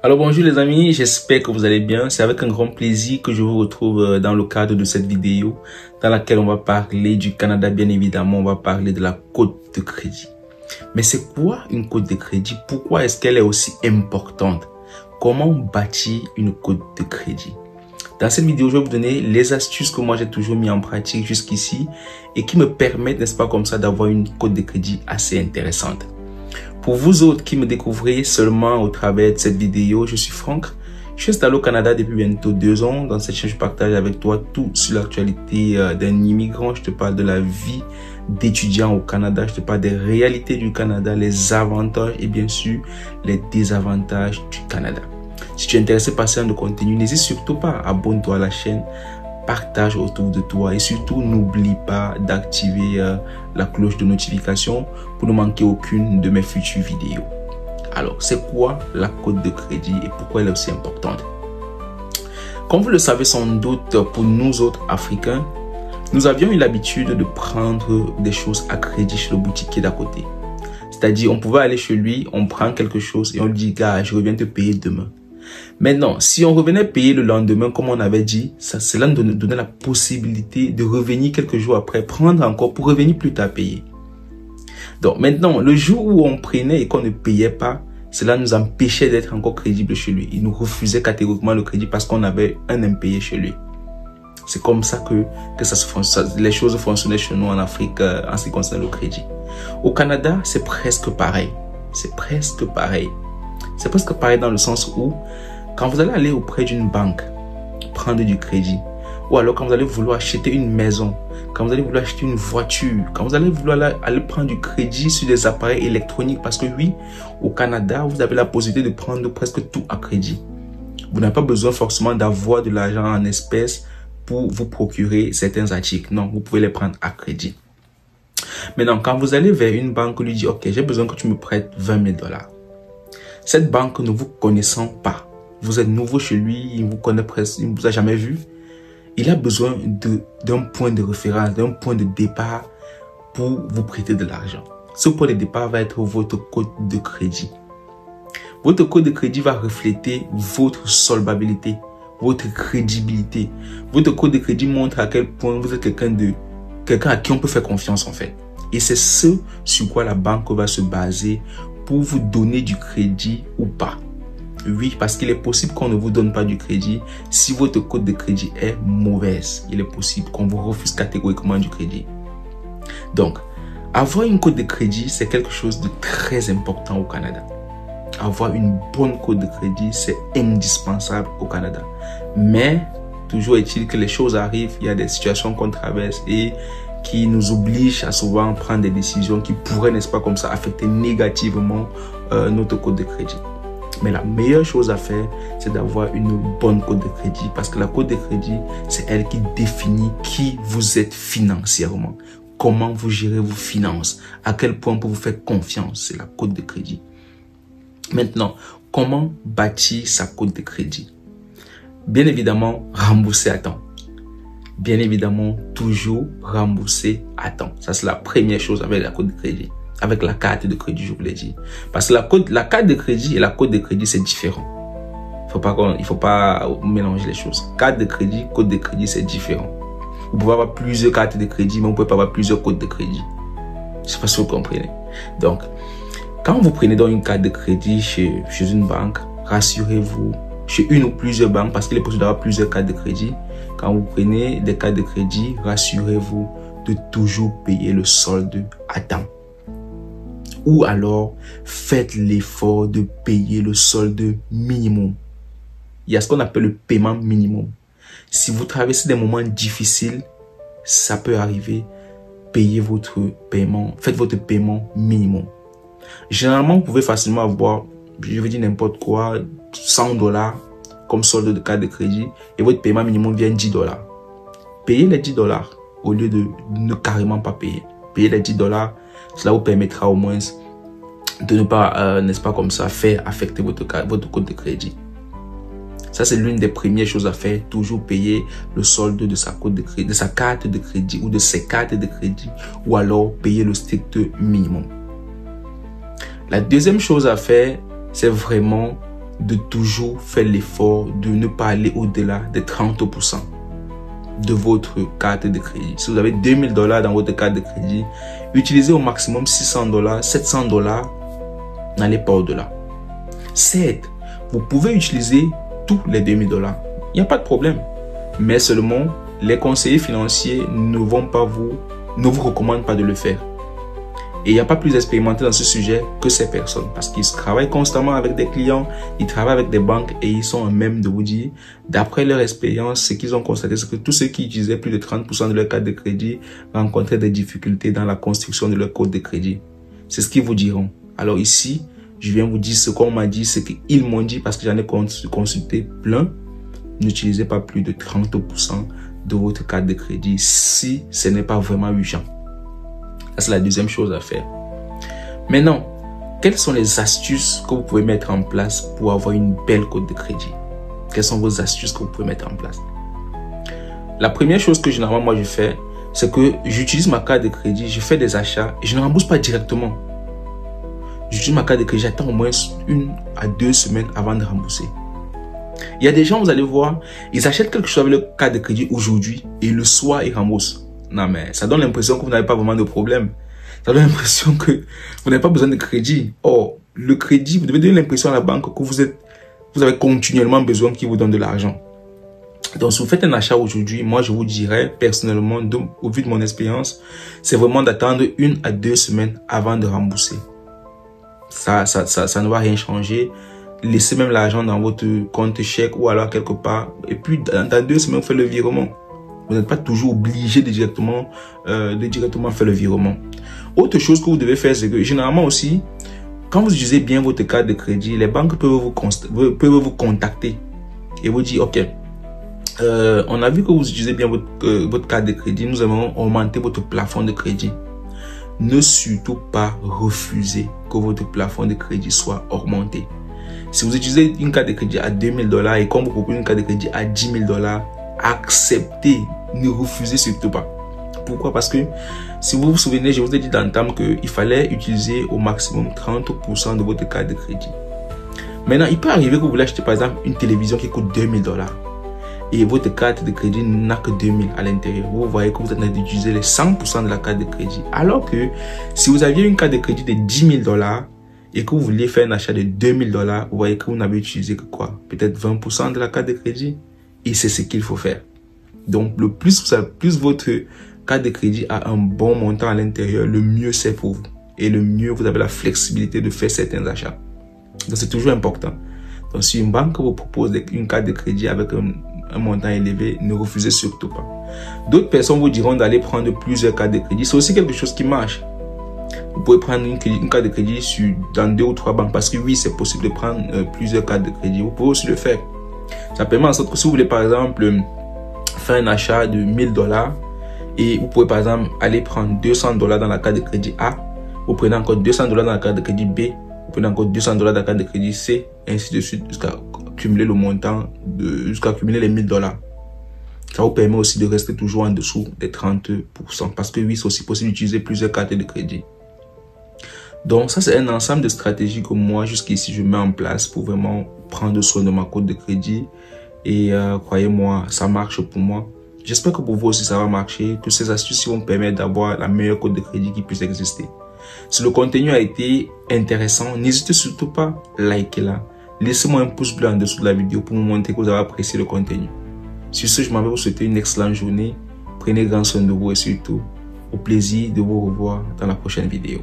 Alors bonjour les amis, j'espère que vous allez bien. C'est avec un grand plaisir que je vous retrouve dans le cadre de cette vidéo dans laquelle on va parler du Canada. Bien évidemment, on va parler de la cote de crédit. Mais c'est quoi une cote de crédit? Pourquoi est-ce qu'elle est aussi importante? Comment bâtir une cote de crédit? Dans cette vidéo, je vais vous donner les astuces que moi j'ai toujours mis en pratique jusqu'ici et qui me permettent, n'est-ce pas, comme ça, d'avoir une cote de crédit assez intéressante. Pour vous autres qui me découvrez seulement au travers de cette vidéo, je suis Franck. Je suis installé au Canada depuis bientôt 2 ans. Dans cette chaîne, je partage avec toi tout sur l'actualité d'un immigrant. Je te parle de la vie d'étudiant au Canada. Je te parle des réalités du Canada, les avantages et bien sûr les désavantages du Canada. Si tu es intéressé par ce genre de contenu, n'hésite surtout pas, abonne-toi à la chaîne, partage autour de toi et surtout n'oublie pas d'activer la cloche de notification pour ne manquer aucune de mes futures vidéos. Alors, c'est quoi la cote de crédit et pourquoi elle est aussi importante? Comme vous le savez sans doute, pour nous autres Africains, nous avions eu l'habitude de prendre des choses à crédit chez le boutiquier d'à côté. C'est-à-dire, on pouvait aller chez lui, on prend quelque chose et on lui dit, gars, je reviens te payer demain. Maintenant, si on revenait payer le lendemain, comme on avait dit, cela nous donnait la possibilité de revenir quelques jours après, prendre encore pour revenir plus tard payer. Donc maintenant, le jour où on prenait et qu'on ne payait pas, cela nous empêchait d'être encore crédible chez lui. Il nous refusait catégoriquement le crédit parce qu'on avait un impayé chez lui. C'est comme ça que les choses fonctionnaient chez nous en Afrique en ce qui concerne le crédit. Au Canada, c'est presque pareil. C'est presque pareil. C'est presque pareil dans le sens où, quand vous allez aller auprès d'une banque, prendre du crédit, ou alors quand vous allez vouloir acheter une maison, quand vous allez vouloir acheter une voiture, quand vous allez vouloir aller prendre du crédit sur des appareils électroniques, parce que oui, au Canada, vous avez la possibilité de prendre presque tout à crédit. Vous n'avez pas besoin forcément d'avoir de l'argent en espèces pour vous procurer certains articles. Non, vous pouvez les prendre à crédit. Maintenant, quand vous allez vers une banque, lui dit, ok, j'ai besoin que tu me prêtes 20 000 $. Cette banque ne vous connaissant pas, vous êtes nouveau chez lui, il vous connaît presque, il ne vous a jamais vu. Il a besoin d'un point de référence, d'un point de départ pour vous prêter de l'argent. Ce point de départ va être votre cote de crédit. Votre cote de crédit va refléter votre solvabilité, votre crédibilité. Votre cote de crédit montre à quel point vous êtes quelqu'un à qui on peut faire confiance en fait. Et c'est ce sur quoi la banque va se baser pour vous donner du crédit ou pas. Oui, parce qu'il est possible qu'on ne vous donne pas du crédit si votre cote de crédit est mauvaise. Il est possible qu'on vous refuse catégoriquement du crédit. Donc, avoir une cote de crédit, c'est quelque chose de très important au Canada. Avoir une bonne cote de crédit, c'est indispensable au Canada. Mais, toujours est-il que les choses arrivent, il y a des situations qu'on traverse et qui nous obligent à souvent prendre des décisions qui pourraient, n'est-ce pas, comme ça, affecter négativement notre cote de crédit. Mais la meilleure chose à faire, c'est d'avoir une bonne cote de crédit parce que la cote de crédit, c'est elle qui définit qui vous êtes financièrement, comment vous gérez vos finances, à quel point on peut vous faire confiance, c'est la cote de crédit. Maintenant, comment bâtir sa cote de crédit? Bien évidemment, rembourser à temps. Bien évidemment, toujours rembourser à temps. Ça, c'est la première chose avec la cote de crédit. Avec la carte de crédit, je vous l'ai dit. Parce que la carte de crédit et la cote de crédit, c'est différent. Il faut pas mélanger les choses. Carte de crédit, cote de crédit, c'est différent. Vous pouvez avoir plusieurs cartes de crédit, mais vous pouvez pas avoir plusieurs cotes de crédit. Je sais pas si vous comprenez. Donc, quand vous prenez donc une carte de crédit chez une banque, rassurez-vous, chez une ou plusieurs banques, parce qu'il est possible d'avoir plusieurs cartes de crédit. Quand vous prenez des cartes de crédit, rassurez-vous de toujours payer le solde à temps. Ou alors, faites l'effort de payer le solde minimum. Il y a ce qu'on appelle le paiement minimum. Si vous traversez des moments difficiles, ça peut arriver, payez votre paiement, faites votre paiement minimum. Généralement, vous pouvez facilement avoir, je veux dire n'importe quoi, 100 $ comme solde de carte de crédit et votre paiement minimum vient 10 $. Payez les 10 $ au lieu de ne carrément pas payer. Payez les 10 $. Cela vous permettra au moins de ne pas, n'est-ce pas comme ça, faire affecter votre cote de crédit. Ça, c'est l'une des premières choses à faire. Toujours payer le solde de sa cote de crédit, de sa carte de crédit ou de ses cartes de crédit, ou alors payer le strict minimum. La deuxième chose à faire, c'est vraiment de toujours faire l'effort de ne pas aller au-delà des 30% de votre carte de crédit. Si vous avez $2000 dans votre carte de crédit, utilisez au maximum $600, $700, n'allez pas au-delà. Certes, vous pouvez utiliser tous les $2000, il n'y a pas de problème, mais seulement les conseillers financiers ne vous recommandent pas de le faire. Et il n'y a pas plus expérimenté dans ce sujet que ces personnes, parce qu'ils travaillent constamment avec des clients, ils travaillent avec des banques et ils sont à même de vous dire, d'après leur expérience, ce qu'ils ont constaté, c'est que tous ceux qui utilisaient plus de 30% de leur carte de crédit rencontraient des difficultés dans la construction de leur code de crédit. C'est ce qu'ils vous diront. Alors ici, je viens vous dire ce qu'on m'a dit, ce qu'ils m'ont dit parce que j'en ai consulté plein. N'utilisez pas plus de 30% de votre carte de crédit si ce n'est pas vraiment urgent. Ça, c'est la deuxième chose à faire. Maintenant, quelles sont les astuces que vous pouvez mettre en place pour avoir une belle cote de crédit? Quelles sont vos astuces que vous pouvez mettre en place? La première chose que généralement moi je fais, c'est que j'utilise ma carte de crédit, je fais des achats et je ne rembourse pas directement. J'utilise ma carte de crédit, j'attends au moins 1 à 2 semaines avant de rembourser. Il y a des gens, vous allez voir, ils achètent quelque chose avec leur carte de crédit aujourd'hui et le soir ils remboursent. Non, mais ça donne l'impression que vous n'avez pas vraiment de problème. Ça donne l'impression que vous n'avez pas besoin de crédit. Or, le crédit, vous devez donner l'impression à la banque que vous avez continuellement besoin qu'ils vous donnent de l'argent. Donc, si vous faites un achat aujourd'hui, moi, je vous dirais personnellement, au vu de mon expérience, c'est vraiment d'attendre 1 à 2 semaines avant de rembourser. Ça ne va rien changer. Laissez même l'argent dans votre compte chèque ou alors quelque part. Et puis, dans 2 semaines, vous faites le virement. Vous n'êtes pas toujours obligé de directement faire le virement. Autre chose que vous devez faire, c'est que généralement aussi, quand vous utilisez bien votre carte de crédit, les banques peuvent vous contacter et vous dire, ok, on a vu que vous utilisez bien votre carte de crédit, nous avons augmenté votre plafond de crédit. Ne surtout pas refuser que votre plafond de crédit soit augmenté. Si vous utilisez une carte de crédit à $2000 et qu'on vous propose une carte de crédit à $10,000, acceptez, ne refusez surtout pas. Pourquoi? Parce que si vous vous souvenez, je vous ai dit d'entame qu'il fallait utiliser au maximum 30% de votre carte de crédit. Maintenant, il peut arriver que vous voulez acheter par exemple une télévision qui coûte $2000 et votre carte de crédit n'a que 2000 à l'intérieur. Vous voyez que vous êtes en train d'utiliser les 100% de la carte de crédit. Alors que si vous aviez une carte de crédit de $10,000 et que vous vouliez faire un achat de $2000, vous voyez que vous n'avez utilisé que quoi? Peut-être 20% de la carte de crédit. Et c'est ce qu'il faut faire. Donc, le plus votre carte de crédit a un bon montant à l'intérieur, le mieux c'est pour vous. Et le mieux vous avez la flexibilité de faire certains achats. Donc, c'est toujours important. Donc, si une banque vous propose une carte de crédit avec un montant élevé, ne refusez surtout pas. D'autres personnes vous diront d'aller prendre plusieurs cartes de crédit. C'est aussi quelque chose qui marche. Vous pouvez prendre une carte de crédit dans 2 ou 3 banques parce que oui, c'est possible de prendre plusieurs cartes de crédit. Vous pouvez aussi le faire. Ça permet en sorte que si vous voulez par exemple faire un achat de $1000 et vous pouvez par exemple aller prendre $200 dans la carte de crédit A, vous prenez encore $200 dans la carte de crédit B, vous prenez encore $200 dans la carte de crédit C, ainsi de suite jusqu'à cumuler le montant, jusqu'à cumuler les $1000. Ça vous permet aussi de rester toujours en dessous des 30% parce que oui, c'est aussi possible d'utiliser plusieurs cartes de crédit. Donc ça, c'est un ensemble de stratégies que moi, jusqu'ici, je mets en place pour vraiment prendre soin de ma cote de crédit. Et croyez-moi, ça marche pour moi. J'espère que pour vous aussi, ça va marcher, que ces astuces vont me permettre d'avoir la meilleure cote de crédit qui puisse exister. Si le contenu a été intéressant, n'hésitez surtout pas à liker là. Laissez-moi un pouce bleu en dessous de la vidéo pour me montrer que vous avez apprécié le contenu. Sur ce, je m'en vais vous souhaiter une excellente journée. Prenez grand soin de vous et surtout, au plaisir de vous revoir dans la prochaine vidéo.